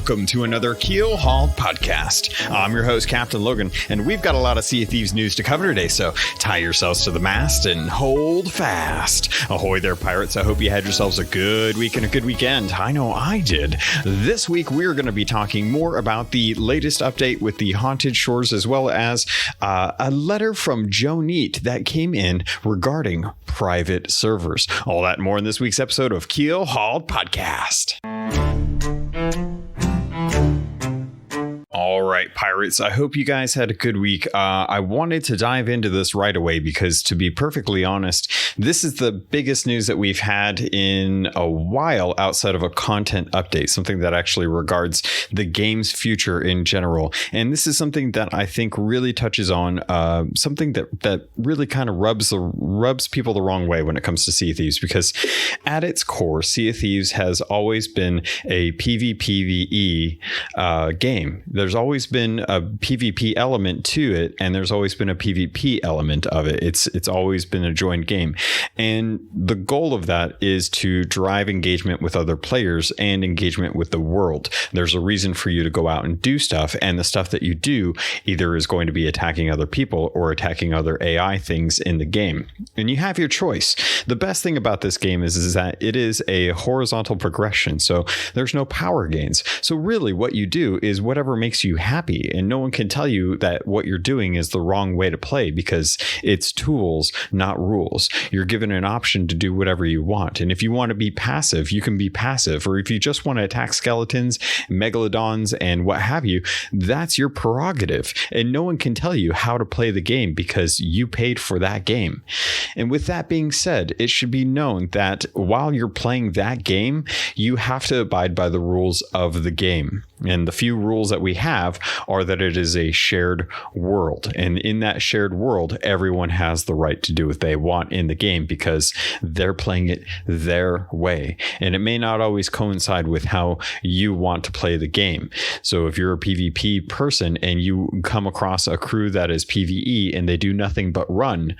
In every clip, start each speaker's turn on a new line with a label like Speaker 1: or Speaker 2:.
Speaker 1: Welcome to another Keelhauled podcast. I'm your host, CaptainLogun, and we've got a lot of Sea of Thieves news to cover today, so tie yourselves to the mast and hold fast. Ahoy there, pirates. I hope you had yourselves a good week and a good weekend. I know I did. This week, we're going to be talking more about the latest update with the Haunted Shores, as well as a letter from Joe Neat that came in regarding private servers. All that and more in this week's episode of Keelhauled Podcast. All right, pirates, I hope you guys had a good week. I wanted to dive into this right away because, to be perfectly honest, this is the biggest news that we've had in a while outside of a content update, something that actually regards the game's future in general. And this is something that I think really touches on something that really kind of rubs people the wrong way when it comes to Sea of Thieves, because at its core, Sea of Thieves has always been a PvPvE game. There's always been a PvP element to it, and there's always been a PvP element of it. It's always been a joined game. And the goal of that is to drive engagement with other players and engagement with the world. There's a reason for you to go out and do stuff, and the stuff that you do either is going to be attacking other people or attacking other AI things in the game. And you have your choice. The best thing about this game is that it is a horizontal progression, so there's no power gains. So really what you do is whatever makes you happy, and no one can tell you that what you're doing is the wrong way to play, because it's tools, not rules. You're given an option to do whatever you want, and if you want to be passive, you can be passive, or if you just want to attack skeletons, megalodons, and what have you, that's your prerogative, and no one can tell you how to play the game because you paid for that game. And with that being said, it should be known that while you're playing that game, you have to abide by the rules of the game. And the few rules that we have are that it is a shared world. And in that shared world, everyone has the right to do what they want in the game because they're playing it their way. And it may not always coincide with how you want to play the game. So if you're a PvP person and you come across a crew that is PvE and they do nothing but run,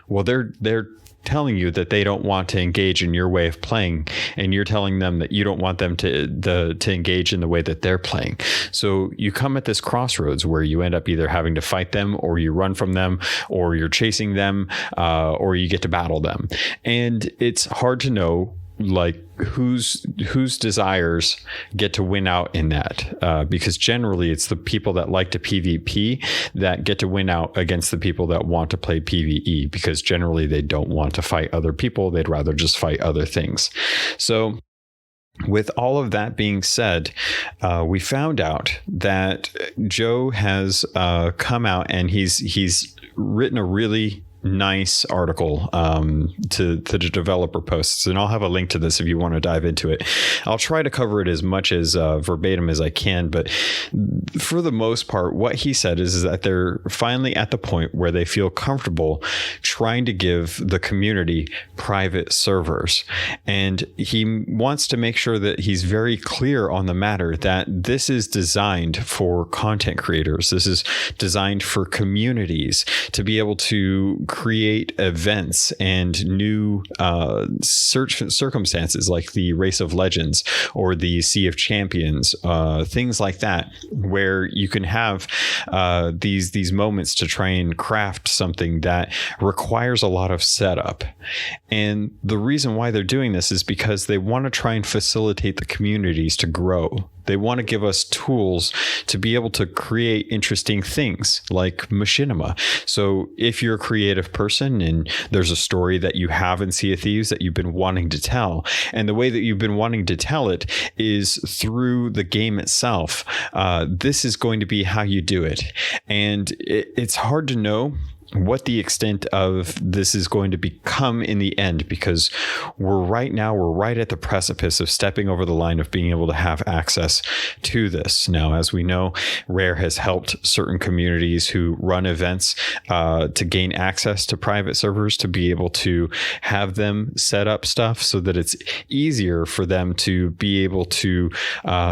Speaker 1: well, they're telling you that they don't want to engage in your way of playing, and you're telling them that you don't want them to engage in the way that they're playing. So you come at this crossroads where you end up either having to fight them, or you run from them, or you're chasing them, or you get to battle them. And it's hard to know like whose desires get to win out in that, because generally it's the people that like to PvP that get to win out against the people that want to play PvE, because generally they don't want to fight other people. They'd rather just fight other things. So with all of that being said, we found out that Joe has come out and he's written a really nice article to the developer posts, and I'll have a link to this if you want to dive into it. I'll try to cover it as much as verbatim as I can, but for the most part, what he said is that they're finally at the point where they feel comfortable trying to give the community private servers, and he wants to make sure that he's very clear on the matter that this is designed for content creators. This is designed for communities to be able to create events and new circumstances like the Race of Legends or the Sea of Champions, things like that, where you can have these moments to try and craft something that requires a lot of setup. And the reason why they're doing this is because they want to try and facilitate the communities to grow. They want to give us tools to be able to create interesting things like machinima. So if you're a creative person and there's a story that you have in Sea of Thieves that you've been wanting to tell, and the way that you've been wanting to tell it is through the game itself, this is going to be how you do it. And it's hard to know what the extent of this is going to become in the end, because we're right at the precipice of stepping over the line of being able to have access to this. Now, as we know, Rare has helped certain communities who run events to gain access to private servers, to be able to have them set up stuff so that it's easier for them to be able to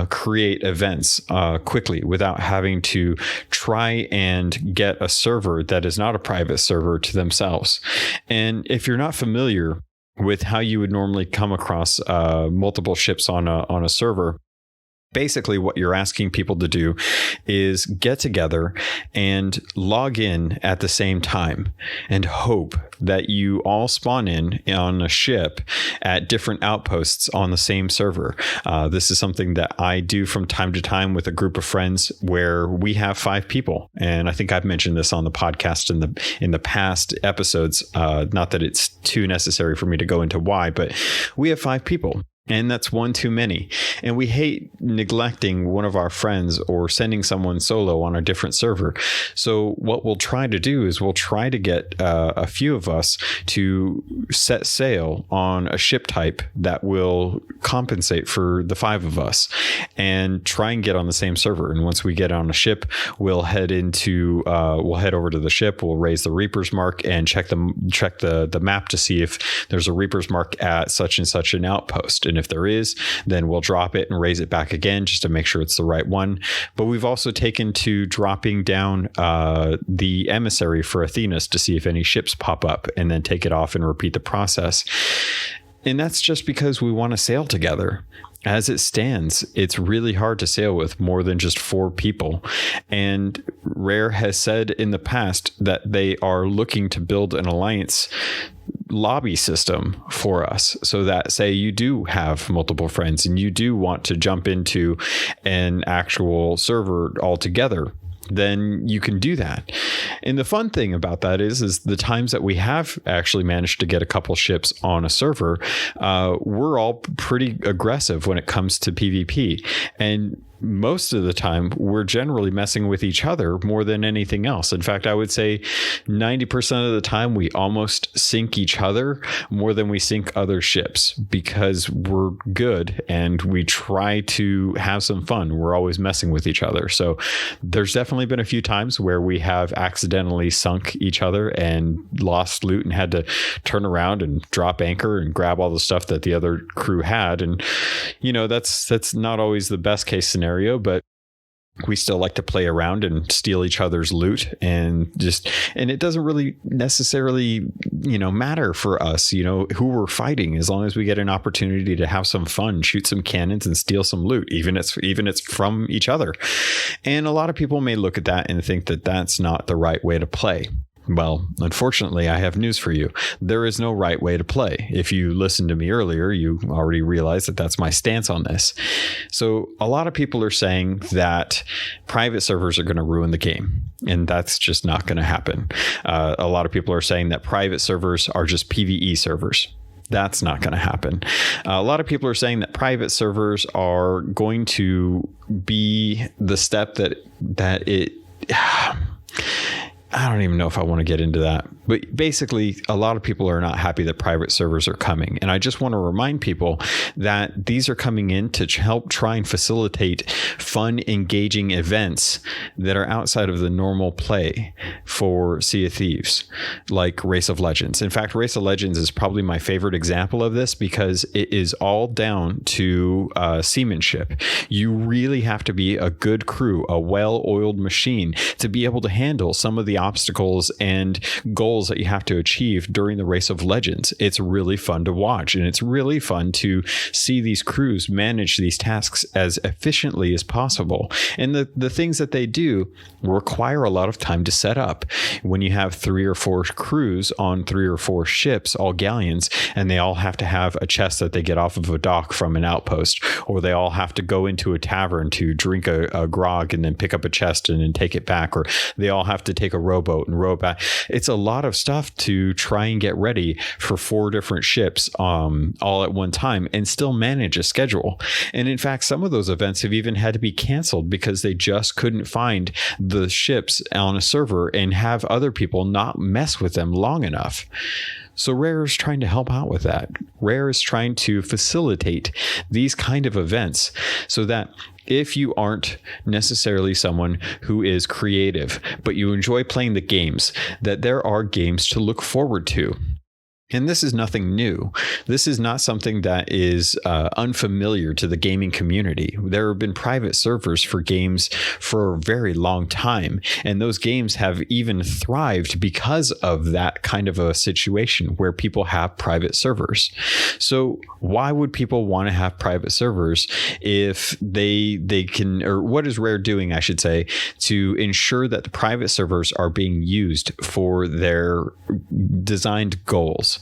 Speaker 1: create events quickly without having to try and get a server that is not a private server to themselves. And if you're not familiar with how you would normally come across multiple ships on a server, Basically, what you're asking people to do is get together and log in at the same time and hope that you all spawn in on a ship at different outposts on the same server. This is something that I do from time to time with a group of friends where we have 5 people. And I think I've mentioned this on the podcast in the past episodes. Not that it's too necessary for me to go into why, but we have 5 people. And that's one too many. And we hate neglecting one of our friends or sending someone solo on a different server. So what we'll try to do is we'll try to get a few of us to set sail on a ship type that will compensate for the 5 of us and try and get on the same server. And once we get on a ship, we'll head over to the ship. We'll raise the Reaper's mark and check the map to see if there's a Reaper's mark at such and such an outpost. And if there is, then we'll drop it and raise it back again just to make sure it's the right one. But we've also taken to dropping down the emissary for Athena's to see if any ships pop up and then take it off and repeat the process. And that's just because we want to sail together. As it stands, it's really hard to sail with more than just 4 people. And Rare has said in the past that they are looking to build an alliance lobby system for us, so that say you do have multiple friends and you do want to jump into an actual server altogether, then you can do that. And the fun thing about that is the times that we have actually managed to get a couple ships on a server, we're all pretty aggressive when it comes to PvP. And most of the time, we're generally messing with each other more than anything else. In fact, I would say 90% of the time, we almost sink each other more than we sink other ships because we're good and we try to have some fun. We're always messing with each other. So there's definitely been a few times where we have accidentally sunk each other and lost loot and had to turn around and drop anchor and grab all the stuff that the other crew had. And, that's not always the best case scenario, but we still like to play around and steal each other's loot and it doesn't really necessarily, matter for us, who we're fighting, as long as we get an opportunity to have some fun, shoot some cannons and steal some loot, even it's from each other. And a lot of people may look at that and think that that's not the right way to play. Well, unfortunately, I have news for you. There is no right way to play. If you listened to me earlier, you already realized that that's my stance on this. So a lot of people are saying that private servers are going to ruin the game, and that's just not going to happen. A lot of people are saying that private servers are just PvE servers. That's not going to happen. A lot of people are saying that private servers are going to be the step that it... I don't even know if I want to get into that, but basically a lot of people are not happy that private servers are coming. And I just want to remind people that these are coming in to help try and facilitate fun, engaging events that are outside of the normal play for Sea of Thieves, like Race of Legends. In fact, Race of Legends is probably my favorite example of this because it is all down to seamanship. You really have to be a good crew, a well-oiled machine to be able to handle some of the obstacles and goals that you have to achieve during the Race of Legends. It's really fun to watch, and it's really fun to see these crews manage these tasks as efficiently as possible. And the things that they do require a lot of time to set up. When you have 3 or 4 crews on 3 or 4 ships, all galleons, and they all have to have a chest that they get off of a dock from an outpost, or they all have to go into a tavern to drink a grog and then pick up a chest and then take it back, or they all have to take a rowboat and row back. It's a lot of stuff to try and get ready for 4 different ships all at one time and still manage a schedule. And in fact, some of those events have even had to be canceled because they just couldn't find the ships on a server and have other people not mess with them long enough. So Rare is trying to help out with that. Rare is trying to facilitate these kind of events so that if you aren't necessarily someone who is creative, but you enjoy playing the games, that there are games to look forward to. And this is nothing new. This is not something that is unfamiliar to the gaming community. There have been private servers for games for a very long time, and those games have even thrived because of that kind of a situation where people have private servers. So why would people want to have private servers if they can, or what is Rare doing, I should say, to ensure that the private servers are being used for their designed goals?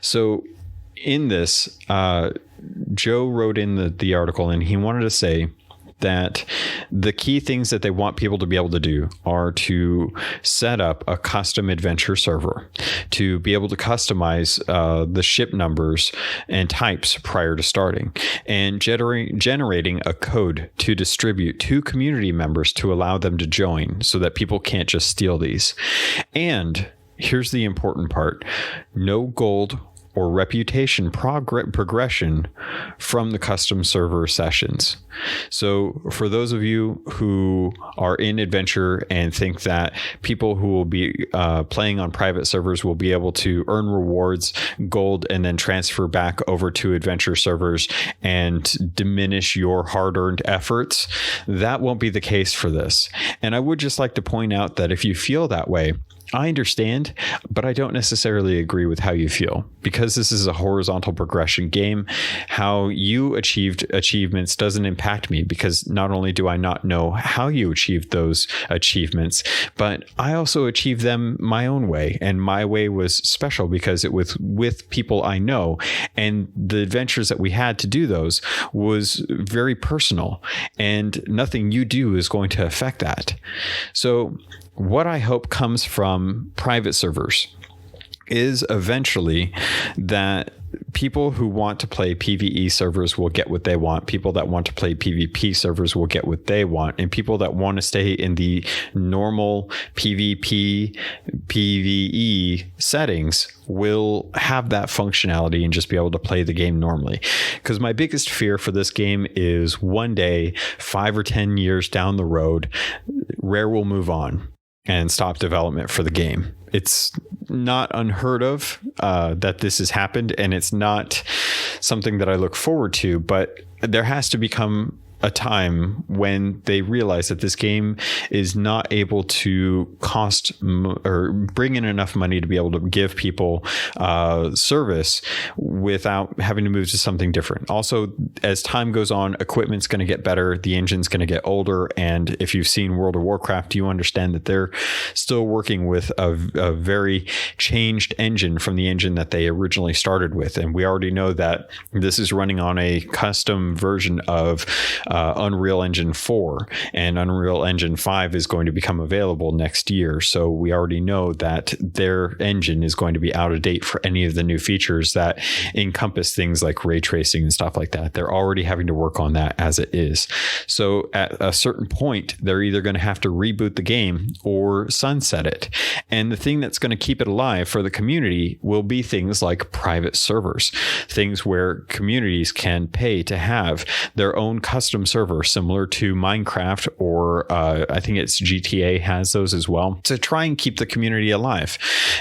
Speaker 1: So in this, Joe wrote in the article, and he wanted to say that the key things that they want people to be able to do are to set up a custom adventure server, to be able to customize the ship numbers and types prior to starting, and generating a code to distribute to community members to allow them to join so that people can't just steal these. And here's the important part: no gold or reputation progression from the custom server sessions. So for those of you who are in adventure and think that people who will be playing on private servers will be able to earn rewards, gold, and then transfer back over to adventure servers and diminish your hard-earned efforts, that won't be the case for this. And I would just like to point out that if you feel that way, I understand, but I don't necessarily agree with how you feel, because this is a horizontal progression game. How you achieved achievements doesn't impact me, because not only do I not know how you achieved those achievements, but I also achieved them my own way, and my way was special because it was with people I know, and the adventures that we had to do those was very personal, and nothing you do is going to affect that. So what I hope comes from private servers is eventually that people who want to play PvE servers will get what they want. People that want to play PvP servers will get what they want. And people that want to stay in the normal PvP, PvE settings will have that functionality and just be able to play the game normally. Because my biggest fear for this game is one day, 5 or 10 years down the road, Rare will move on and stop development for the game. It's not unheard of that this has happened, and it's not something that I look forward to, but there has to become a time when they realize that this game is not able to cost or bring in enough money to be able to give people service without having to move to something different. Also, as time goes on, equipment's going to get better, the engine's going to get older, and if you've seen World of Warcraft, you understand that they're still working with a very changed engine from the engine that they originally started with. And we already know that this is running on a custom version of Unreal Engine 4, and Unreal Engine 5 is going to become available next year. So we already know that their engine is going to be out of date for any of the new features that encompass things like ray tracing and stuff like that. They're already having to work on that as it is. So at a certain point, they're either going to have to reboot the game or sunset it. And the thing that's going to keep it alive for the community will be things like private servers, things where communities can pay to have their own custom server, similar to Minecraft, or I think it's GTA has those as well, to try and keep the community alive.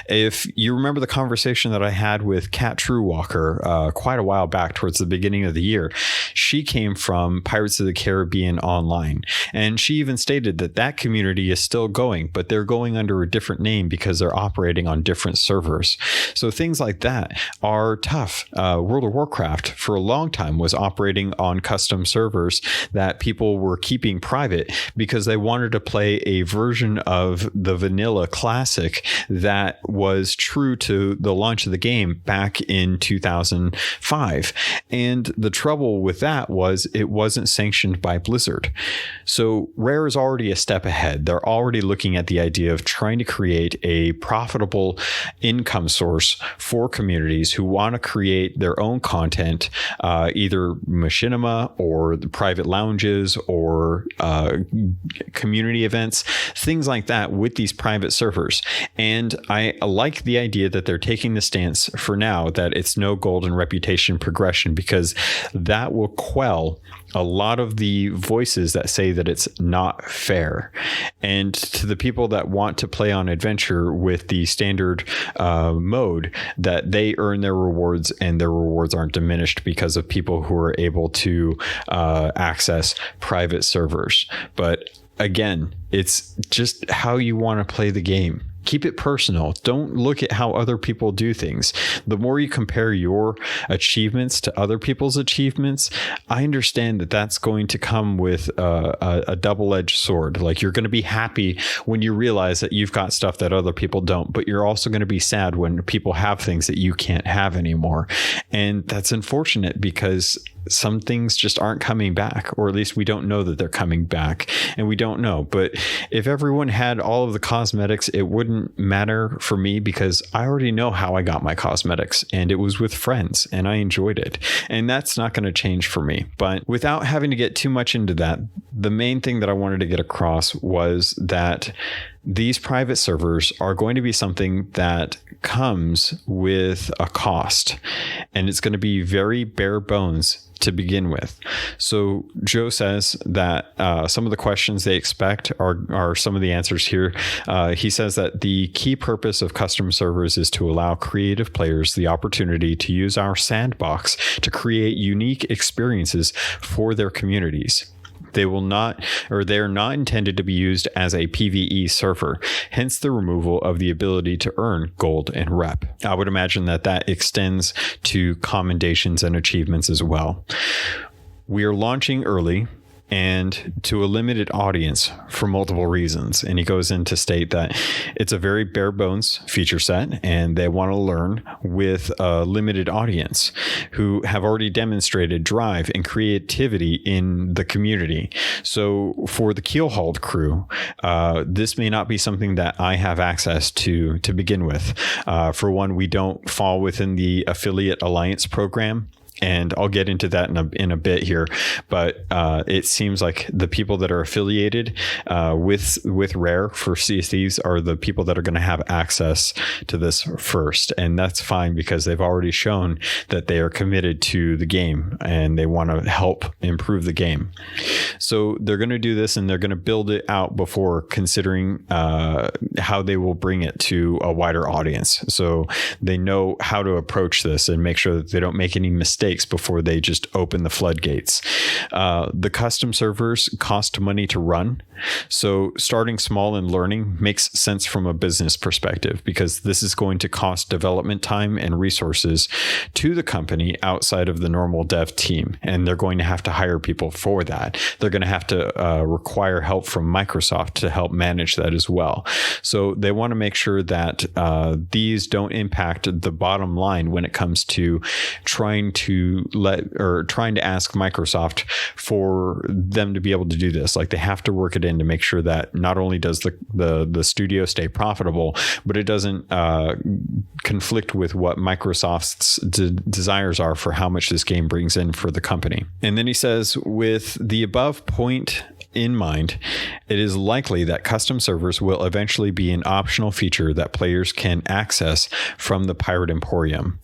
Speaker 1: If you remember the conversation that I had with Kat Truewalker quite a while back towards the beginning of the year, she came from Pirates of the Caribbean Online, and she even stated that that community is still going, but they're going under a different name because they're operating on different servers. So things like that are tough. World of Warcraft for a long time was operating on custom servers that people were keeping private because they wanted to play a version of the vanilla classic that was true to the launch of the game back in 2005. And the trouble with that was it wasn't sanctioned by Blizzard. So Rare is already a step ahead. They're already looking at the idea of trying to create a profitable income source for communities who want to create their own content, either machinima or the private lounges or community events, things like that with these private servers. And I like the idea that they're taking the stance for now that it's no golden reputation progression, because that will quell a lot of the voices that say that it's not fair. And to the people that want to play on adventure with the standard mode, that they earn their rewards and their rewards aren't diminished because of people who are able to access private servers. But again, it's just how you want to play the game. Keep it personal. Don't look at how other people do things. The more you compare your achievements to other people's achievements, I understand that that's going to come with a double-edged sword. Like, you're going to be happy when you realize that you've got stuff that other people don't, but you're also going to be sad when people have things that you can't have anymore. And that's unfortunate because some things just aren't coming back, or at least we don't know that they're coming back, and we don't know. But if everyone had all of the cosmetics, it wouldn't matter for me because I already know how I got my cosmetics, and it was with friends and I enjoyed it. And that's not going to change for me. But without having to get too much into that, the main thing that I wanted to get across was that these private servers are going to be something that comes with a cost, and it's going to be very bare bones to begin with. So Joe says that some of the questions they expect are some of the answers here. He says that the key purpose of custom servers is to allow creative players the opportunity to use our sandbox to create unique experiences for their communities. They are not intended to be used as a PvE server, hence the removal of the ability to earn gold and rep. I would imagine that extends to commendations and achievements as well. We are launching early and to a limited audience for multiple reasons. And he goes in to state that it's a very bare bones feature set, and they want to learn with a limited audience who have already demonstrated drive and creativity in the community. So for the Keelhauled crew, this may not be something that I have access to begin with. For one, we don't fall within the affiliate alliance program. And I'll get into that in a bit here, but it seems like the people that are affiliated with Rare for Sea of Thieves are the people that are going to have access to this first, and that's fine because they've already shown that they are committed to the game and they want to help improve the game. So they're going to do this, and they're going to build it out before considering how they will bring it to a wider audience. So they know how to approach this and make sure that they don't make any mistakes before they just open the floodgates. The custom servers cost money to run, so starting small and learning makes sense from a business perspective because this is going to cost development time and resources to the company outside of the normal dev team, and they're going to have to hire people for that. They're going to have to require help from Microsoft to help manage that as well. So they want to make sure that these don't impact the bottom line when it comes to trying to ask Microsoft for them to be able to do this. Like, they have to work it in to make sure that not only does the studio stay profitable, but it doesn't conflict with what Microsoft's desires are for how much this game brings in for the company. And then he says, with the above point in mind, it is likely that custom servers will eventually be an optional feature that players can access from the Pirate Emporium.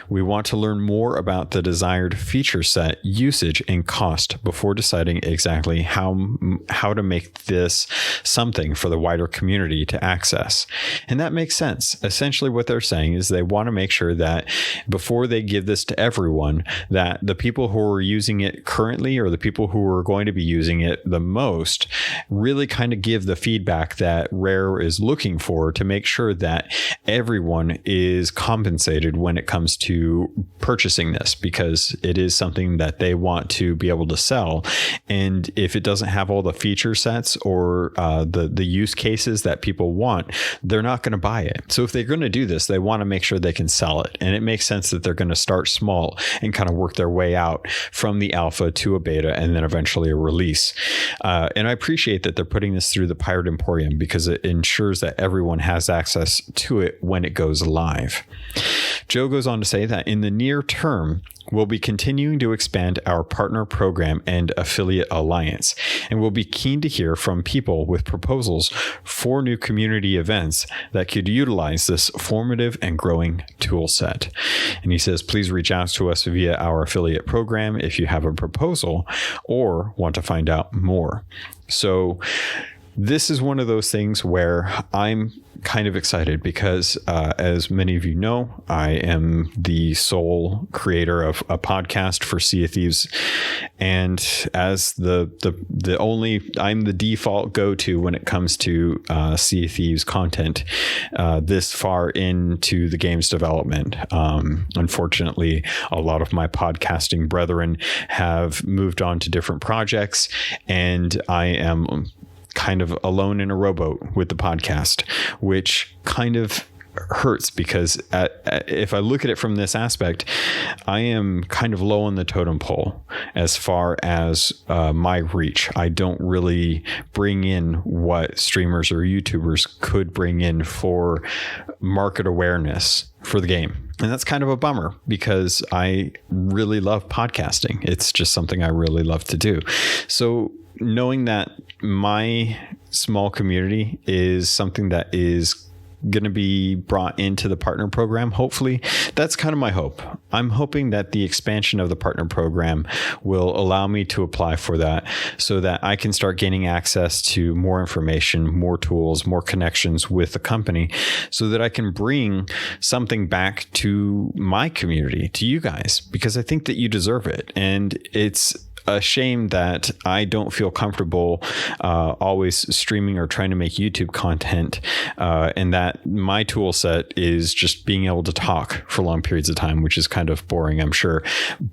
Speaker 1: We want to learn more about the desired feature set, usage, and cost before deciding exactly how to make this something for the wider community to access. And that makes sense. Essentially what they're saying is they want to make sure that before they give this to everyone, that the people who are using it currently, or the people who are going to be using it the most, really kind of give the feedback that Rare is looking for to make sure that everyone is compensated when it comes to purchasing this, because it is something that they want to be able to sell. And if it doesn't have all the feature sets or the use cases that people want, they're not going to buy it. So if they're going to do this, they want to make sure they can sell it. And it makes sense that they're going to start small and kind of work their way out from the alpha to a beta and then eventually a release. And I appreciate that they're putting this through the Pirate Emporium because it ensures that everyone has access to it when it goes live. Joe goes on to say that in the near term, we'll be continuing to expand our partner program and affiliate alliance, and we'll be keen to hear from people with proposals for new community events that could utilize this formative and growing tool set. And he says, please reach out to us via our affiliate program if you have a proposal or want to find out more. So this is one of those things where I'm kind of excited because, as many of you know, I am the sole creator of a podcast for Sea of Thieves, and as the only, I'm the default go-to when it comes to Sea of Thieves content this far into the game's development. Unfortunately, a lot of my podcasting brethren have moved on to different projects, and I am kind of alone in a rowboat with the podcast, which kind of hurts because if I look at it from this aspect, I am kind of low on the totem pole as far as my reach. I don't really bring in what streamers or YouTubers could bring in for market awareness for the game. And that's kind of a bummer because I really love podcasting. It's just something I really love to do. So knowing that my small community is something that is going to be brought into the partner program, hopefully, that's kind of my hope. I'm hoping that the expansion of the partner program will allow me to apply for that so that I can start gaining access to more information, more tools, more connections with the company so that I can bring something back to my community, to you guys, because I think that you deserve it. And it's a shame that I don't feel comfortable always streaming or trying to make YouTube content, and that my tool set is just being able to talk for long periods of time, which is kind of boring, I'm sure.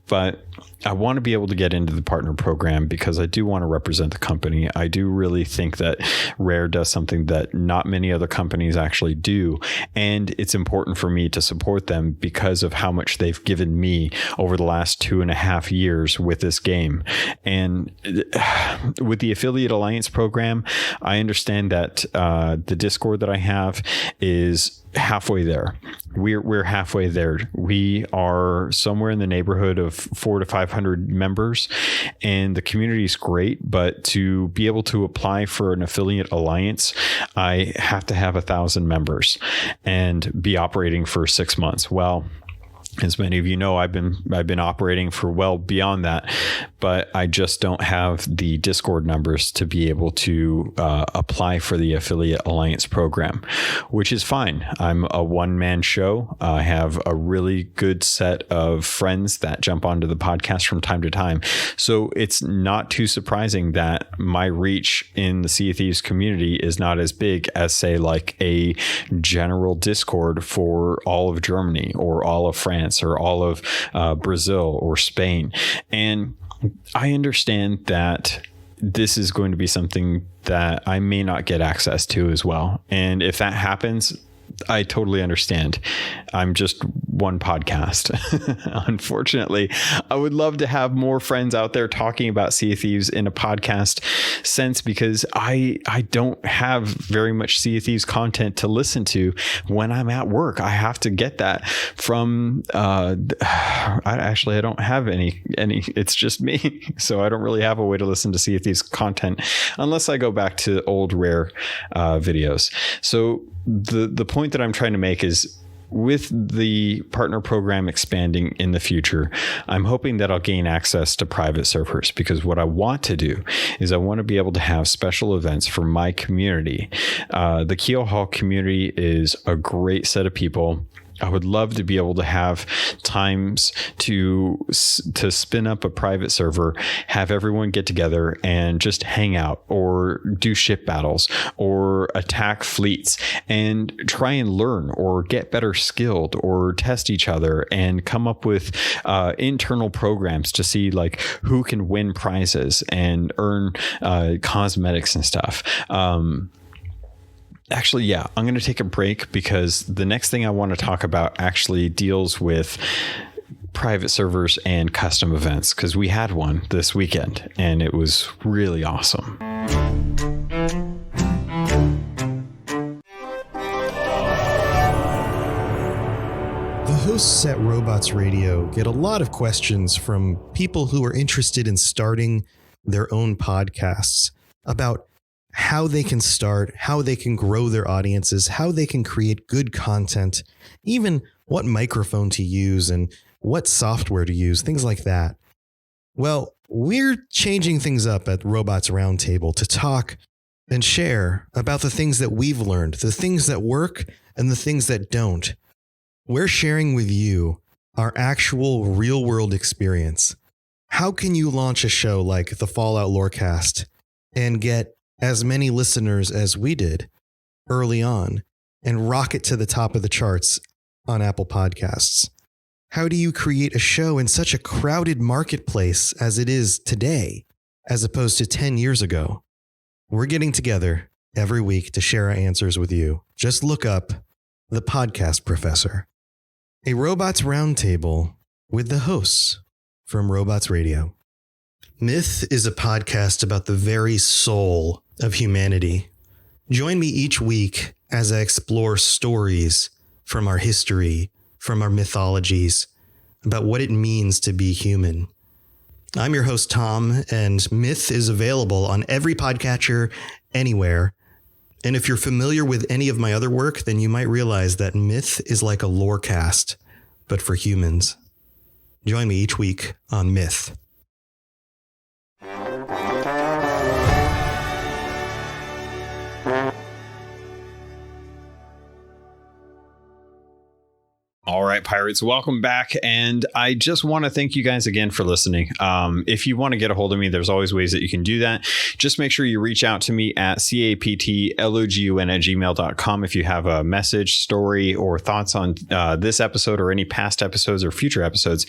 Speaker 1: But I want to be able to get into the partner program because I do want to represent the company. I do really think that Rare does something that not many other companies actually do. And it's important for me to support them because of how much they've given me over the last 2.5 years with this game. And with the Affiliate Alliance program, I understand that the Discord that I have is halfway there. We're halfway there. We are somewhere in the neighborhood of 400 to 500 members, and the community is great. But to be able to apply for an affiliate alliance, I have to have 1,000 members and be operating for 6 months. Well, as many of you know, I've been operating for well beyond that, but I just don't have the Discord numbers to be able to apply for the Affiliate Alliance program, which is fine. I'm a one-man show. I have a really good set of friends that jump onto the podcast from time to time. So it's not too surprising that my reach in the Sea of Thieves community is not as big as, say, like a general Discord for all of Germany or all of France or all of Brazil or Spain. And I understand that this is going to be something that I may not get access to as well. And if that happens, I totally understand. I'm just one podcast. Unfortunately, I would love to have more friends out there talking about Sea of Thieves in a podcast sense, because I don't have very much Sea of Thieves content to listen to when I'm at work. I have to get that from I don't have any, it's just me. So I don't really have a way to listen to Sea of Thieves content unless I go back to old Rare videos. So the point that I'm trying to make is, with the partner program expanding in the future, I'm hoping that I'll gain access to private servers, because what I want to do is I want to be able to have special events for my community. The Keelhauled community is a great set of people. I would love to be able to have times to spin up a private server, have everyone get together and just hang out or do ship battles or attack fleets and try and learn or get better skilled or test each other and come up with internal programs to see like who can win prizes and earn cosmetics and stuff. Actually, yeah, I'm going to take a break because the next thing I want to talk about actually deals with private servers and custom events, because we had one this weekend and it was really awesome.
Speaker 2: The hosts at Robots Radio get a lot of questions from people who are interested in starting their own podcasts about how they can start, how they can grow their audiences, how they can create good content, even what microphone to use and what software to use, things like that. Well, we're changing things up at Robots Roundtable to talk and share about the things that we've learned, the things that work and the things that don't. We're sharing with you our actual real-world experience. How can you launch a show like the Fallout Lorecast and get as many listeners as we did early on and rocket to the top of the charts on Apple Podcasts? How do you create a show in such a crowded marketplace as it is today, as opposed to 10 years ago? We're getting together every week to share our answers with you. Just look up The Podcast Professor. A Robots Roundtable with the hosts from Robots Radio. Myth is a podcast about the very soul of humanity. Join me each week as I explore stories from our history, from our mythologies, about what it means to be human. I'm your host, Tom, and Myth is available on every podcatcher, anywhere. And if you're familiar with any of my other work, then you might realize that Myth is like a lorecast, but for humans. Join me each week on Myth.
Speaker 1: All right, pirates, welcome back. And I just want to thank you guys again for listening. If you want to get a hold of me, there's always ways that you can do that. Just make sure you reach out to me at CaptainLogun@gmail.com if you have a message, story, or thoughts on this episode or any past episodes or future episodes.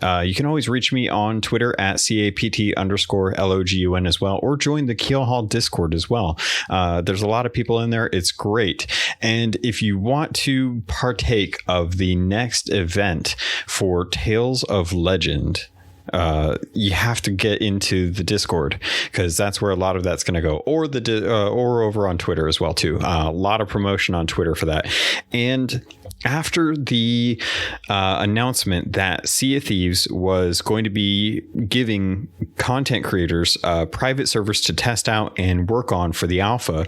Speaker 1: You can always reach me on Twitter at CAPT_LOGUN as well, or join the Keelhauled Discord as well. There's a lot of people in there. It's great. And if you want to partake of the next event for Tales of Legend, you have to get into the Discord, because that's where a lot of that's going to go, or or over on Twitter as well too. A lot of promotion on Twitter for that. And after the announcement that Sea of Thieves was going to be giving content creators private servers to test out and work on for the alpha,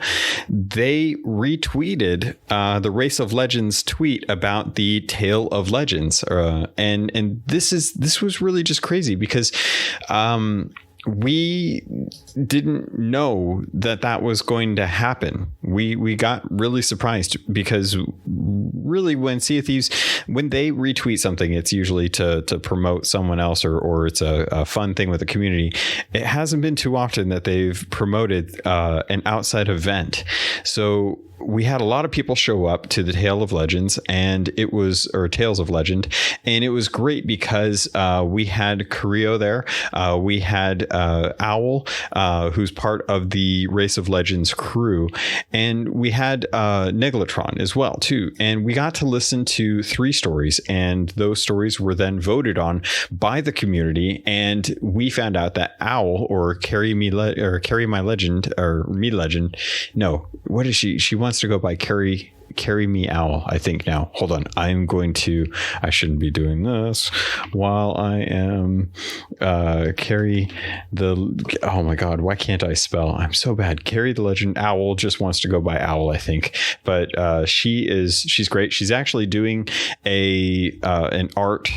Speaker 1: they retweeted the Race of Legends tweet about the Tale of Legends, and this was really just crazy because we didn't know that was going to happen. We got really surprised, because really when Sea of Thieves, when they retweet something, it's usually to promote someone else, or it's a fun thing with the community. It hasn't been too often that they've promoted an outside event. So we had a lot of people show up to the Tales of Legend, and it was great because we had Creo there. We had Owl, who's part of the Race of Legends crew, and we had Neglatron as well too. And we got to listen to 3 stories, and those stories were then voted on by the community. And we found out that Owl, or Carry Me Legend, no, what is she? She wants to go by Carry Me Owl, I think now. Hold on. I shouldn't be doing this while I am oh my God, why can't I spell? I'm so bad. Carry the Legend. Owl just wants to go by Owl, I think. But she's great. She's actually doing an art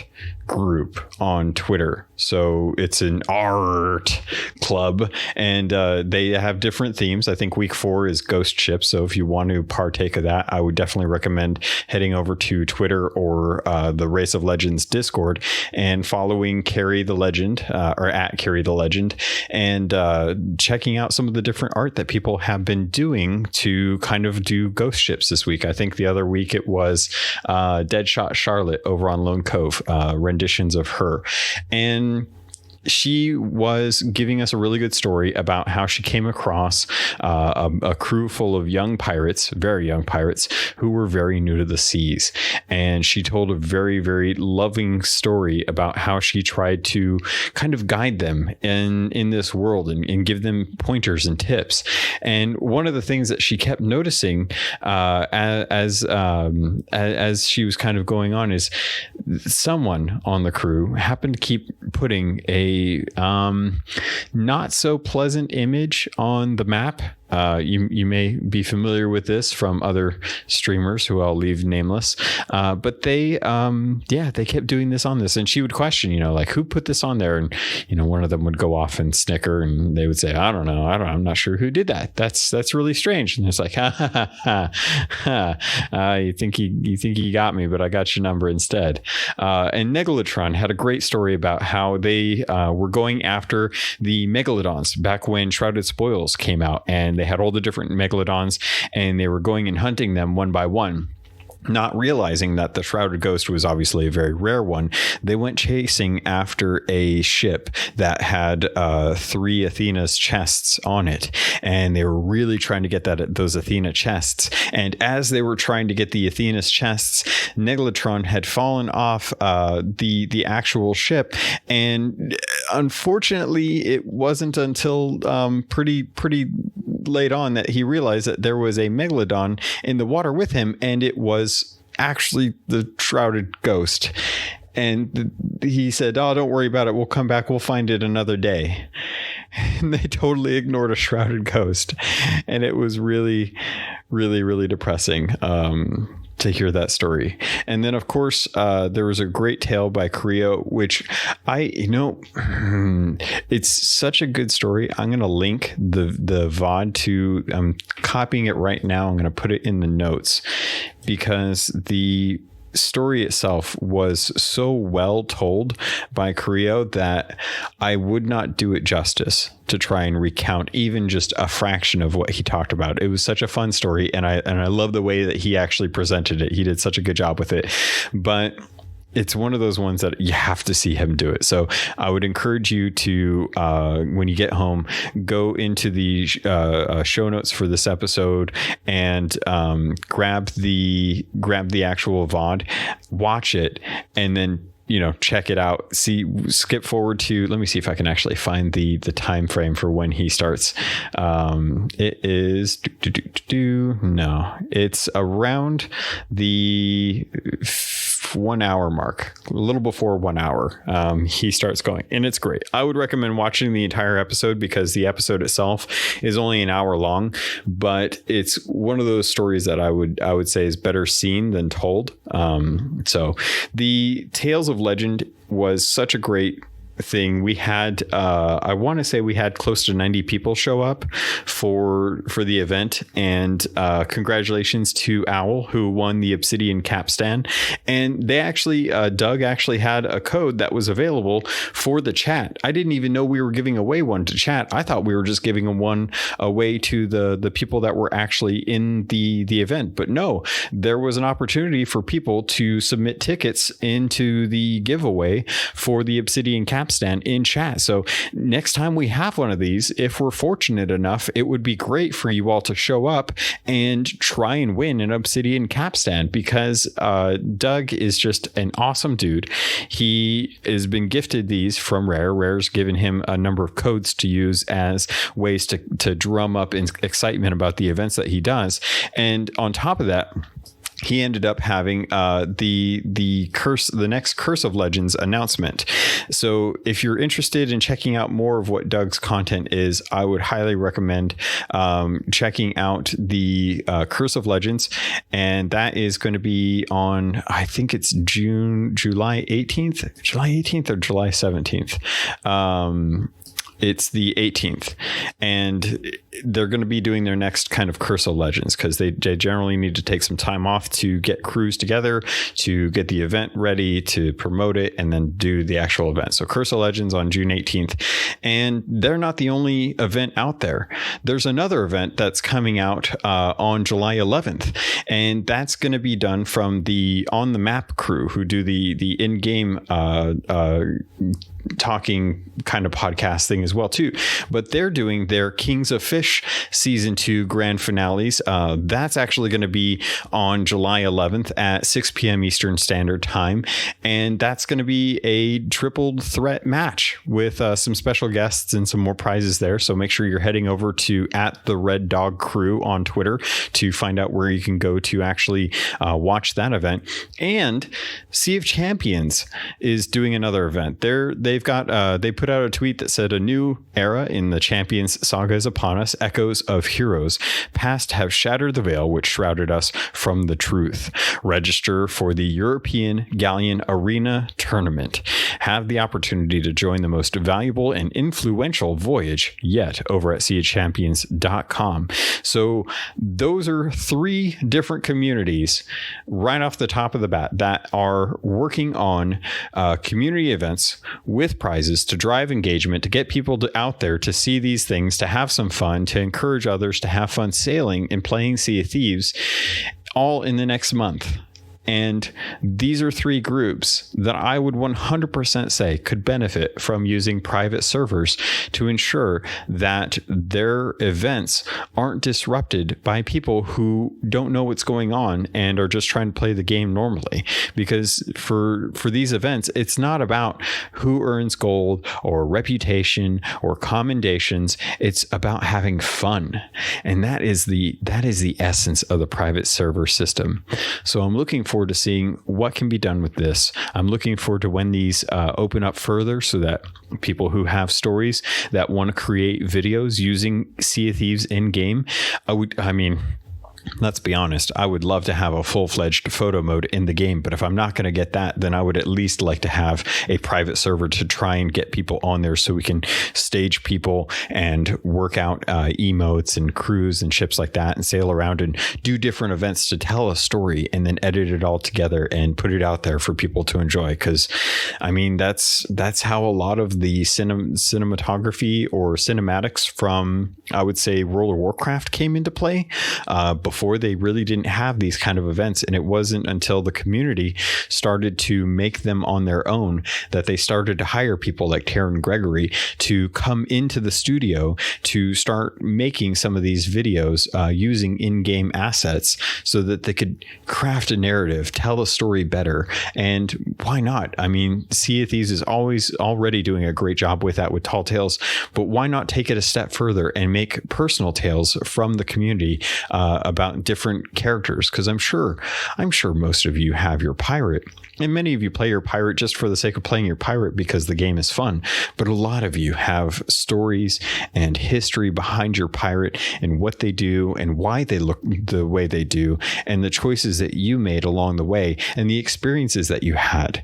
Speaker 1: group on Twitter. So it's an art club, and they have different themes. I think week 4 is ghost ships. So if you want to partake of that, I would definitely recommend heading over to Twitter or the Race of Legends Discord and following Carry the Legend, or at Carry the Legend, and checking out some of the different art that people have been doing to kind of do ghost ships this week. I think the other week it was Deadshot Charlotte over on Lone Cove, renditions of her. And she was giving us a really good story about how she came across a crew full of young pirates, very young pirates, who were very new to the seas. And she told a very, very loving story about how she tried to kind of guide them in this world and give them pointers and tips. And one of the things that she kept noticing as she was kind of going on is someone on the crew happened to keep putting a not so pleasant image on the map. You may be familiar with this from other streamers who I'll leave nameless, but they kept doing this on this, and she would question, like, who put this on there? And one of them would go off and snicker, and they would say, I don't know, I'm not sure who did that. That's really strange. And it's like, you think you got me, but I got your number instead. And Megalotron had a great story about how they were going after the megalodons back when Shrouded Spoils came out, and they had all the different megalodons, and they were going and hunting them one by one. Not realizing that the Shrouded Ghost was obviously a very rare one, they went chasing after a ship that had 3 Athena's chests on it, and they were really trying to get those Athena chests. And as they were trying to get the Athena's chests, Megalotron had fallen off the actual ship, and unfortunately, it wasn't until pretty late on that he realized that there was a megalodon in the water with him, and it was actually the Shrouded Ghost. And he said, oh, don't worry about it, we'll come back, we'll find it another day. And they totally ignored a Shrouded Ghost, and it was really, really, really depressing to hear that story. And then, of course, there was a great tale by Creo, which it's such a good story. I'm going to link the VOD to, I'm copying it right now. I'm going to put it in the notes, because the story itself was so well told by Creo that I would not do it justice to try and recount even just a fraction of what he talked about. It was such a fun story, and I love the way that he actually presented it. He did such a good job with it, but it's one of those ones that you have to see him do it. So I would encourage you to, when you get home, go into the show notes for this episode and grab the actual VOD, watch it, and then check it out. Skip forward to, let me see if I can actually find the time frame for when he starts. It is it's around the 1 hour mark, a little before 1 hour. He starts going, and it's great. I would recommend watching the entire episode, because the episode itself is only an hour long, but it's one of those stories that I would say is better seen than told. So the Tales of Legend was such a great thing. We had I want to say we had close to 90 people show up for the event, and congratulations to Owl, who won the Obsidian capstan. And they actually Doug actually had a code that was available for the chat. I didn't even know we were giving away one to chat. I thought we were just giving one away to the people that were actually in the event, but no, there was an opportunity for people to submit tickets into the giveaway for the Obsidian capstan in chat. So next time we have one of these, if we're fortunate enough, it would be great for you all to show up and try and win an Obsidian capstan, because Doug is just an awesome dude. He has been gifted these from Rare. Rare's given him a number of codes to use as ways to drum up excitement about the events that he does. And on top of that, he ended up having the next Curse of Legends announcement. So if you're interested in checking out more of what Doug's content is, I would highly recommend checking out the Curse of Legends. And that is going to be on, I think it's July 18th or July 17th. It's the 18th, and they're going to be doing their next kind of Curse of Legends, because they generally need to take some time off to get crews together, to get the event ready, to promote it, and then do the actual event. So Curse of Legends on June 18th. And they're not the only event out there. There's another event that's coming out on July 11th, and that's going to be done from the On the Map crew, who do the in-game talking kind of podcast thing as well too. But they're doing their Kings of Fish season 2 grand finales. That's actually going to be on July 11th at 6 p.m. Eastern Standard Time, and that's going to be a tripled threat match with some special guests and some more prizes there. So make sure you're heading over to @TheRedDogCrew on Twitter to find out where you can go to actually watch that event. And Sea of Champions is doing another event. They put out a tweet that said, "A new era in the Champions saga is upon us. Echoes of heroes past have shattered the veil which shrouded us from the truth. Register for the European Galleon Arena Tournament. Have the opportunity to join the most valuable and influential voyage yet over at seaofchampions.com." So those are 3 different communities right off the top of the bat that are working on community events with prizes to drive engagement, to get people out there to see these things, to have some fun, to encourage others to have fun sailing and playing Sea of Thieves, all in the next month. And these are 3 groups that I would 100% say could benefit from using private servers to ensure that their events aren't disrupted by people who don't know what's going on and are just trying to play the game normally. Because for these events, it's not about who earns gold or reputation or commendations. It's about having fun. And that is the essence of the private server system. So I'm looking forward to seeing what can be done with this. I'm looking forward to when these open up further so that people who have stories that want to create videos using Sea of Thieves in game, let's be honest, I would love to have a full-fledged photo mode in the game, but if I'm not going to get that, then I would at least like to have a private server to try and get people on there so we can stage people and work out emotes and crews and ships like that and sail around and do different events to tell a story and then edit it all together and put it out there for people to enjoy. Because that's how a lot of the cinematography or cinematics from, I would say, World of Warcraft came into play before they really didn't have these kind of events. And it wasn't until the community started to make them on their own that they started to hire people like Taryn Gregory to come into the studio to start making some of these videos using in-game assets so that they could craft a narrative, tell a story better. And why not? I mean, Sea of Thieves is already doing a great job with that with Tall Tales, but why not take it a step further and make personal tales from the community about different characters? Because I'm sure most of you have your pirate, and many of you play your pirate just for the sake of playing your pirate because the game is fun. But a lot of you have stories and history behind your pirate and what they do and why they look the way they do and the choices that you made along the way and the experiences that you had.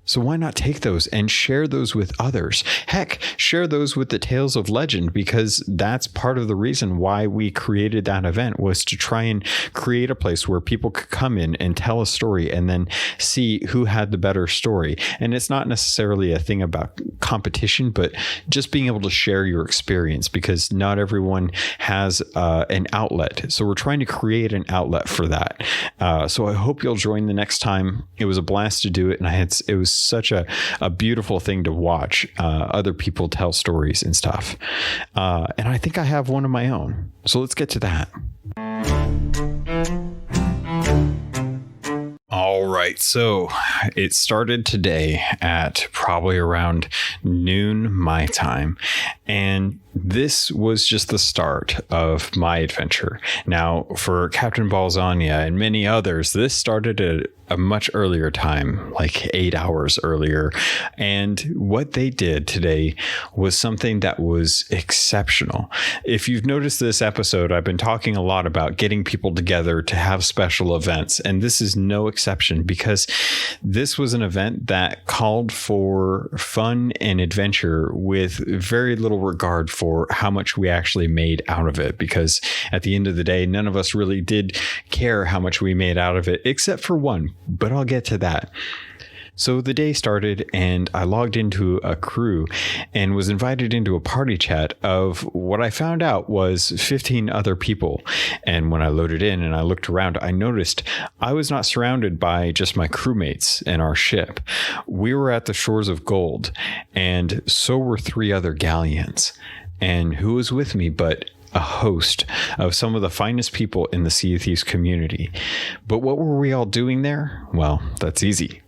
Speaker 1: So why not take those and share those with others? Heck, share those with the Tales of Legend, because that's part of the reason why we created that event, was to try and create a place where people could come in and tell a story and then see who had the better story. And it's not necessarily a thing about competition, but just being able to share your experience, because not everyone has an outlet. So we're trying to create an outlet for that. So I hope you'll join the next time. It was a blast to do it. And it was such a beautiful thing to watch other people tell stories and stuff. And I think I have one of my own. So let's get to that. All right, so it started today at probably around noon my time, and this was just the start of my adventure. Now, for Captain Balzania and many others, this started at a much earlier time, like 8 hours earlier. And what they did today was something that was exceptional. If you've noticed this episode, I've been talking a lot about getting people together to have special events. And this is no exception, because this was an event that called for fun and adventure with very little regard for how much we actually made out of it. Because at the end of the day, none of us really did care how much we made out of it, except for one. But I'll get to that. So the day started and I logged into a crew and was invited into a party chat of what I found out was 15 other people. And when I loaded in and I looked around, I noticed I was not surrounded by just my crewmates and our ship. We were at the shores of Gold, and so were 3 other galleons. And who was with me but a host of some of the finest people in the Sea of Thieves community. But what were we all doing there? Well, that's easy.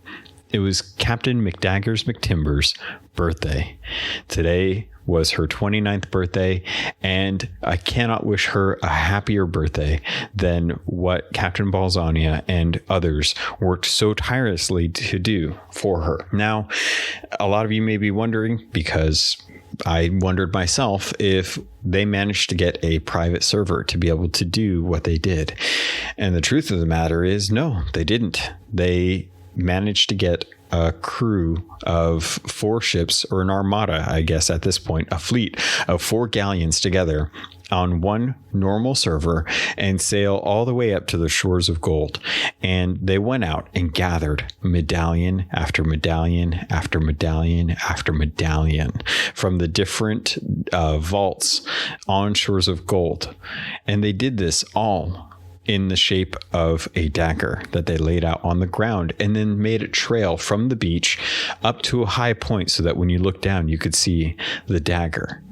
Speaker 1: It was Captain Daggers McTimbers' birthday. Today was her 29th birthday, and I cannot wish her a happier birthday than what Captain Balzania and others worked so tirelessly to do for her. Now, a lot of you may be wondering, because I wondered myself, if they managed to get a private server to be able to do what they did. And the truth of the matter is, no, they didn't. They managed to get a crew of 4 ships, or an armada, I guess at this point, a fleet of 4 galleons together on one normal server and sail all the way up to the shores of Gold. And they went out and gathered medallion after medallion after medallion after medallion from the different vaults on shores of Gold. And they did this all in the shape of a dagger that they laid out on the ground, and then made it trail from the beach up to a high point so that when you look down, you could see the dagger.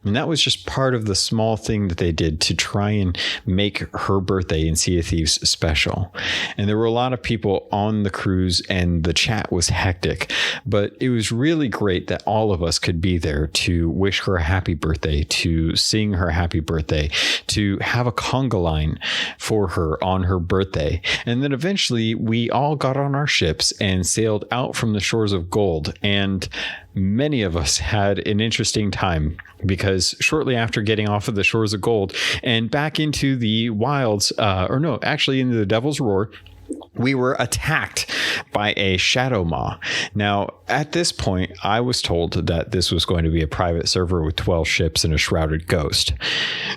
Speaker 1: And that was just part of the small thing that they did to try and make her birthday in Sea of Thieves special. And there were a lot of people on the cruise, and the chat was hectic, but it was really great that all of us could be there to wish her a happy birthday, to sing her happy birthday, to have a conga line for her on her birthday. And then eventually we all got on our ships and sailed out from the shores of Gold. And many of us had an interesting time, because shortly after getting off of the shores of Gold and back into the wilds, into the Devil's Roar, we were attacked by a shadow maw. Now, at this point, I was told that this was going to be a private server with 12 ships and a shrouded ghost.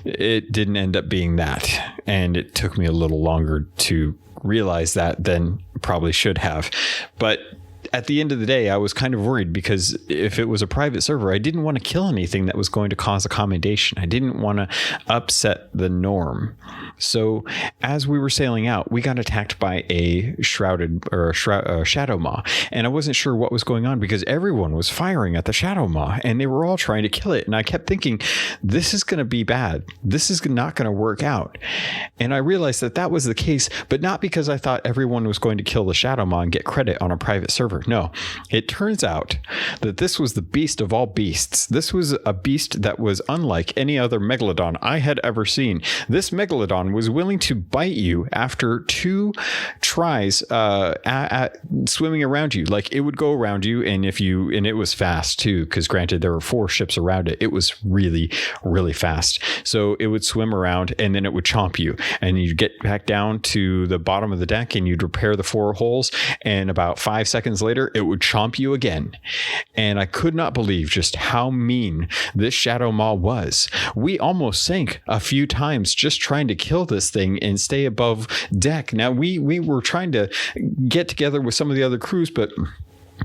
Speaker 1: It didn't end up being that, and it took me a little longer to realize that than probably should have. But at the end of the day, I was kind of worried, because if it was a private server, I didn't want to kill anything that was going to cause a commendation. I didn't want to upset the norm. So as we were sailing out, we got attacked by a shadow maw, and I wasn't sure what was going on, because everyone was firing at the shadow maw and they were all trying to kill it. And I kept thinking, this is going to be bad. This is not going to work out. And I realized that that was the case, but not because I thought everyone was going to kill the shadow maw and get credit on a private server. No, it turns out that this was the beast of all beasts. This was a beast that was unlike any other megalodon I had ever seen. This megalodon was willing to bite you after 2 tries at swimming around you. Like, it would go around you, and it was fast too, because granted there were 4 ships around it. It was really, really fast. So it would swim around, and then it would chomp you, and you'd get back down to the bottom of the deck and you'd repair the 4 holes, and about 5 seconds later it would chomp you again. And I could not believe just how mean this shadow maw was. We almost sank a few times just trying to kill this thing and stay above deck. Now we were trying to get together with some of the other crews, but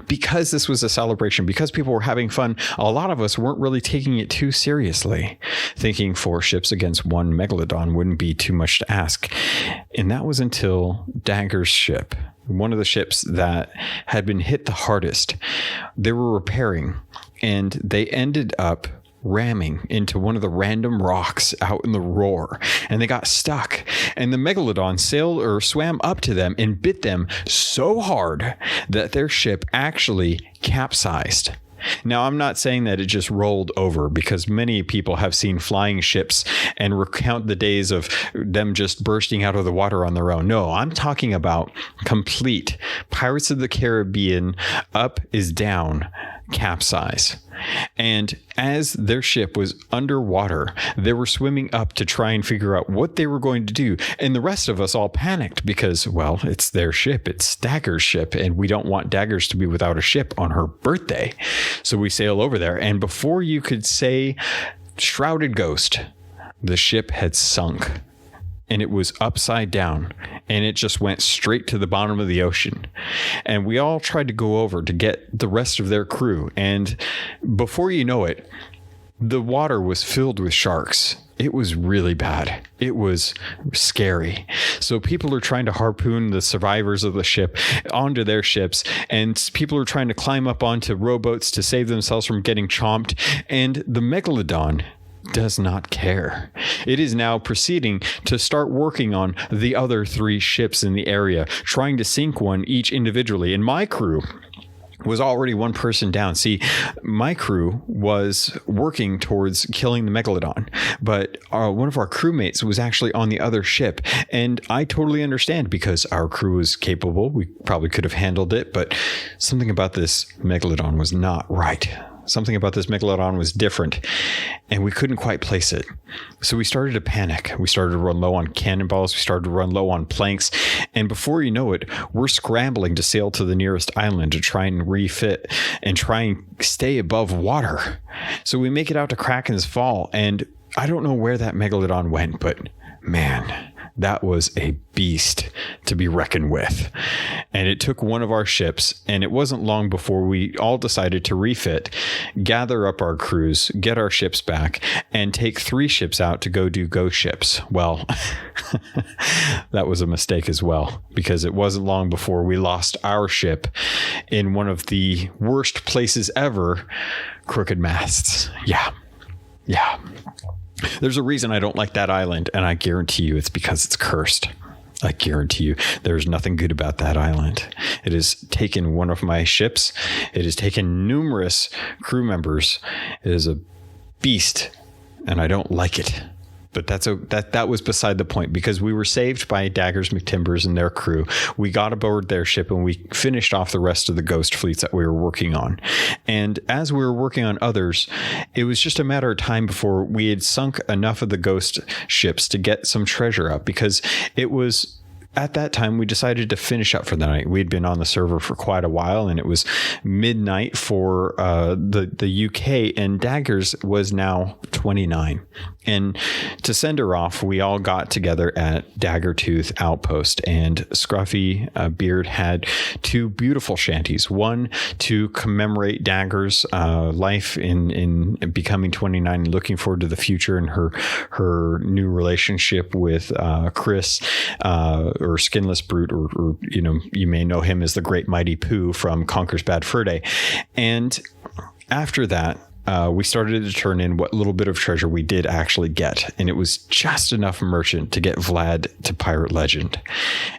Speaker 1: because this was a celebration, because people were having fun, a lot of us weren't really taking it too seriously, thinking 4 ships against 1 megalodon wouldn't be too much to ask. And that was until Dagger's ship, one of the ships that had been hit the hardest, they were repairing, and they ended up ramming into one of the random rocks out in the roar, and they got stuck, and the megalodon sailed or swam up to them and bit them so hard that their ship actually capsized. Now, I'm not saying that it just rolled over, because many people have seen flying ships and recount the days of them just bursting out of the water on their own. No, I'm talking about complete Pirates of the Caribbean up is down capsize. And as their ship was underwater, they were swimming up to try and figure out what they were going to do. And the rest of us all panicked because, well, it's their ship. It's Dagger's ship. And we don't want Daggers to be without a ship on her birthday. So we sail over there. And before you could say shrouded ghost, the ship had sunk. and it was upside down, and it just went straight to the bottom of the ocean. And we all tried to go over to get the rest of their crew. And before you know it, the water was filled with sharks. It was really bad. It was scary. So people are trying to harpoon the survivors of the ship onto their ships, and people are trying to climb up onto rowboats to save themselves from getting chomped. And the Megalodon does not care. It is now proceeding to start working on the other 3 ships in the area, trying to sink one each individually. And my crew was already 1 person down. See, my crew was working towards killing the Megalodon, but one of our crewmates was actually on the other ship. And I totally understand, because our crew was capable. We probably could have handled it, but something about this Megalodon was not right. Something about this Megalodon was different, and we couldn't quite place it. So we started to panic. We started to run low on cannonballs. We started to run low on planks. And before you know it, we're scrambling to sail to the nearest island to try and refit and try and stay above water. So we make it out to Kraken's Fall, and I don't know where that Megalodon went, but man, that was a beast to be reckoned with. And it took one of our ships, and it wasn't long before we all decided to refit, gather up our crews, get our ships back, and take 3 ships out to go do ghost ships. Well, that was a mistake as well, because it wasn't long before we lost our ship in one of the worst places ever, crooked masts. Yeah. There's a reason I don't like that island, and I guarantee you it's because it's cursed. I guarantee you there's nothing good about that island. It has taken one of my ships. It has taken numerous crew members. It is a beast, and I don't like it. But that was beside the point, because we were saved by Daggers McTimbers and their crew. We got aboard their ship, and we finished off the rest of the ghost fleets that we were working on. And as we were working on others, it was just a matter of time before we had sunk enough of the ghost ships to get some treasure up, because it was at that time we decided to finish up for the night. We'd been on the server for quite a while, and it was midnight for the UK, and Daggers was now 29. And to send her off, we all got together at Daggertooth Outpost, and Scruffy Beard had 2 beautiful shanties. One to commemorate Dagger's life in becoming 29 and looking forward to the future and her new relationship with Chris, or Skinless Brute, or you may know him as the Great Mighty Pooh from Conker's Bad Fur Day. And after that, we started to turn in what little bit of treasure we did actually get. And it was just enough merchant to get Vlad to Pirate Legend.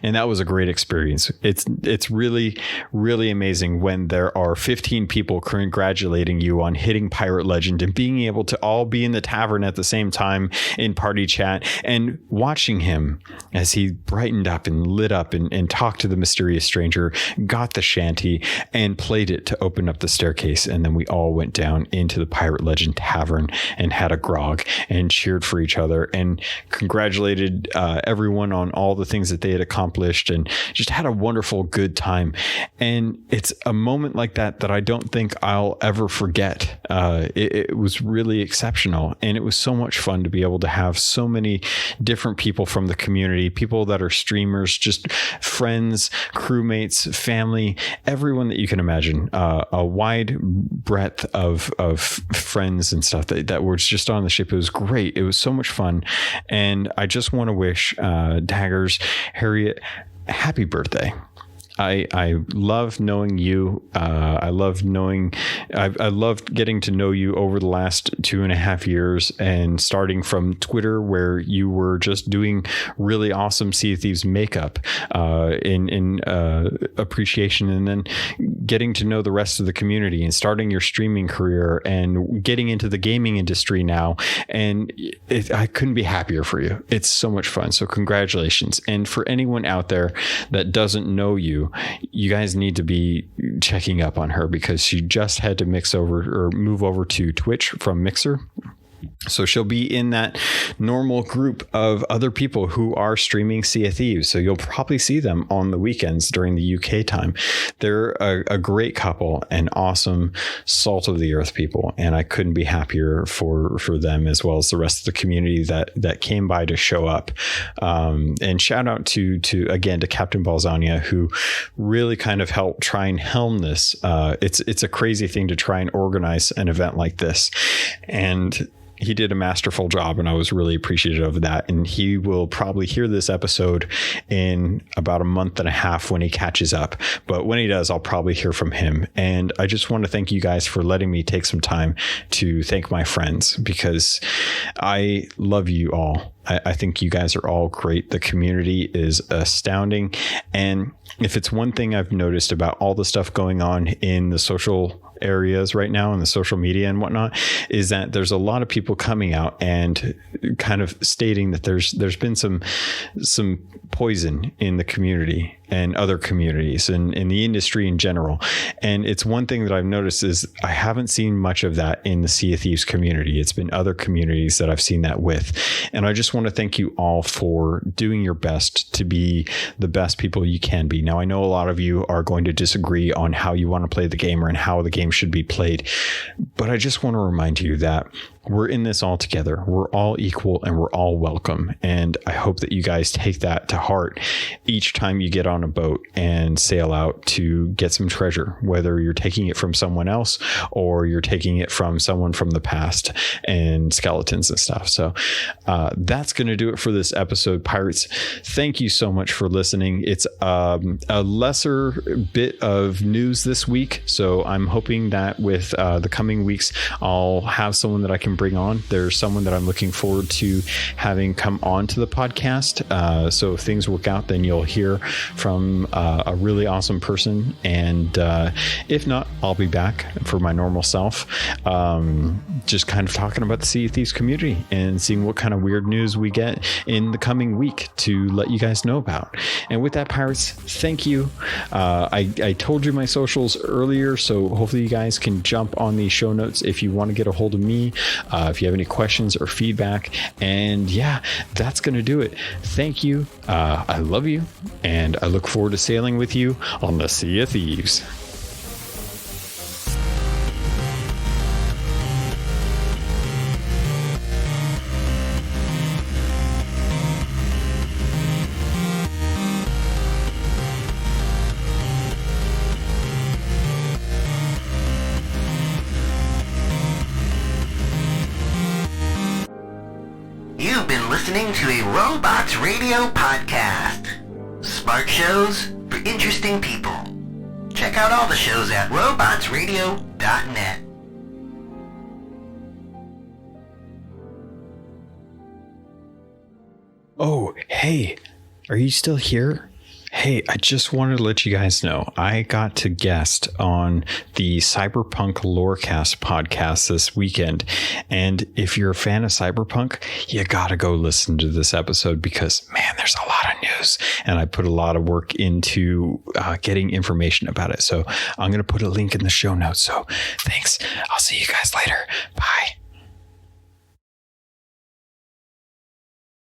Speaker 1: And that was a great experience. It's really, really amazing when there are 15 people congratulating you on hitting Pirate Legend and being able to all be in the tavern at the same time in party chat, and watching him as he brightened up and lit up and talked to the mysterious stranger, got the shanty and played it to open up the staircase. And then we all went down into the Pirate Legend Tavern and had a grog and cheered for each other and congratulated everyone on all the things that they had accomplished, and just had a wonderful, good time. And it's a moment like that I don't think I'll ever forget. It was really exceptional, and it was so much fun to be able to have so many different people from the community, people that are streamers, just friends, crewmates, family, everyone that you can imagine, a wide breadth of friends and stuff that were just on the ship. It was great. It was so much fun. And I just want to wish Daggers, Harriet, happy birthday. I love knowing you. I loved getting to know you over the last 2.5 years, and starting from Twitter, where you were just doing really awesome Sea of Thieves makeup in appreciation, and then getting to know the rest of the community and starting your streaming career and getting into the gaming industry now. And I couldn't be happier for you. It's so much fun. So congratulations. And for anyone out there that doesn't know you, you guys need to be checking up on her, because she just had to move over to Twitch from Mixer. So she'll be in that normal group of other people who are streaming Sea of Thieves. So you'll probably see them on the weekends during the UK time. They're a great couple and awesome salt of the earth people. And I couldn't be happier for them, as well as the rest of the community that came by to show up. And shout out to Captain Balzania, who really kind of helped try and helm this. It's a crazy thing to try and organize an event like this. And he did a masterful job, and I was really appreciative of that. And he will probably hear this episode in about a month and a half when he catches up. But when he does, I'll probably hear from him. And I just want to thank you guys for letting me take some time to thank my friends, because I love you all. I think you guys are all great. The community is astounding. And if it's one thing I've noticed about all the stuff going on in the social areas right now and the social media and whatnot, is that there's a lot of people coming out and kind of stating that there's been some poison in the community and other communities and in the industry in general. And it's one thing that I've noticed is I haven't seen much of that in the Sea of Thieves community. It's been other communities that I've seen that with. And I just want to thank you all for doing your best to be the best people you can be. Now, I know a lot of you are going to disagree on how you want to play the game and how the game should be played, but I just want to remind you that we're in this all together. We're all equal and we're all welcome. And I hope that you guys take that to heart each time you get on a boat and sail out to get some treasure, whether you're taking it from someone else or you're taking it from someone from the past and skeletons and stuff. So that's going to do it for this episode, Pirates. Thank you so much for listening. It's a lesser bit of news this week. So I'm hoping that with the coming weeks, I'll have someone that I can bring on. There's someone that I'm looking forward to having come on to the podcast. So if things work out, then you'll hear from a really awesome person. And if not, I'll be back for my normal self, just kind of talking about the Sea of Thieves community and seeing what kind of weird news we get in the coming week to let you guys know about. And with that, Pirates, thank you. I told you my socials earlier, so hopefully you guys can jump on the show notes if you want to get a hold of me. If you have any questions or feedback. And yeah, that's going to do it. Thank you. I love you. And I look forward to sailing with you on the Sea of Thieves.
Speaker 3: You've been listening to a Robots Radio podcast. Smart shows for interesting people. Check out all the shows at robotsradio.net.
Speaker 1: Oh, hey, are you still here? Hey, I just wanted to let you guys know I got to guest on the Cyberpunk Lorecast podcast this weekend. And if you're a fan of Cyberpunk, you got to go listen to this episode because, man, there's a lot of news. And I put a lot of work into getting information about it. So I'm going to put a link in the show notes. So thanks. I'll see you guys later. Bye.